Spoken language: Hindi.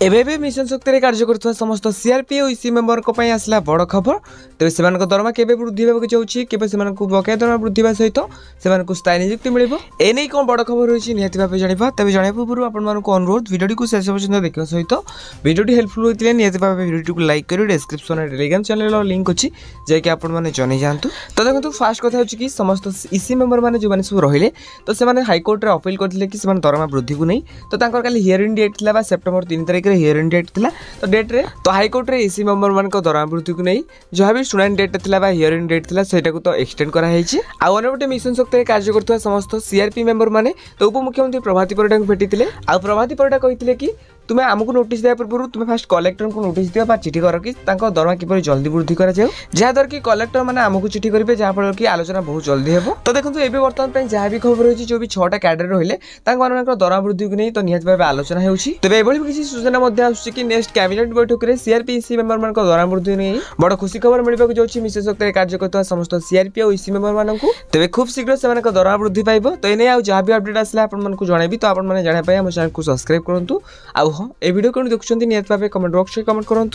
एबे मिशन शक्ति कार्य कर समस्त सीआरपी और इसी मेम्बर आसला बड़ खबर। तेज से दरमा केबे वृद्धि होगा चाहिए केबे से बकाया दरमा वृद्धि सहित से स्थायी नियुक्ति मिले एने कौन बड़ खबर रही निहती भाव जाना तेज जाना पूर्व आपको अनुरोध वीडियो को शेष पर्यटन देखा सहित वीडियो हेल्पफुल होता है निहती भाव वीडियो को लाइक कर डिस्क्रिप्शन में टेलीग्राम चैनल लिंक अच्छी जैकि आपने जन जातु। तो देखो फास्ट कथा कि समस्त इसी मेम्बर मैंने जो मैंने सब रहिले तो से हाइकोर्ट में अपील करते कि दरमा वृद्धि को नहीं तो कल हियरिंग डेट था सेप्टेम्बर 3 तारिख हियरिंग डेट थिला तो डेट रे तो हाईकोर्ट रे इसी मेंबर मान को दरमा वृद्धि को नहीं जहाँ भी शुणानी डेट थिला बा हियरिंग डेट थिला सेटा को तो एक्सटेंड करा हेछि। आ ओने मिशन शक्ति कार्य करथुवा समस्त सीआरपी मेंबर माने तो उपमुख्यमंत्री प्रभाती परिडा को भेटिथिले। आ प्रभाती परिडा कहिथिले कि तुम्हें आमको नोटिस दिया पूर्व तुम्हें फास्ट कलेक्टर को नोटिस दिया चिठी कर कि दरमा किपर जल्दी वृद्धि करा जाए जहाँद्वारा कि कलेक्टर मैंने आमको चिठी करेंगे जहाँफल कि आलोचना बहुत जल्दी हो। तो देखो ये बर्तमान जहाँ भी खबर रही जो भी 6टा कैडर रहिले दरमा वृद्धि को नहीं तो निहत भाव आलोचना होती। तेज ये किसी सूचना कि नेक्स्ट कैबिनेट बैठक में सीआरपी इसी मेम्बर मान दरमा वृद्धि नहीं बड़ खुशी खबर मिलने जाऊँगी मिशन शक्ति कार्य करता समस्त सीआरपी और इसी मेम्बर मानक तेज खूब शीघ्र से दरमा वृद्धि पाइब। तो ये जहाँ भी अपडेट आसला आपको जनइबी तो आपने जाना आम चैनल को सब्सक्राइब करूँ। हाँ ये वीडियो कौन देखुं निहत भाव कमेंट बॉक्स में कमेंट करूँ।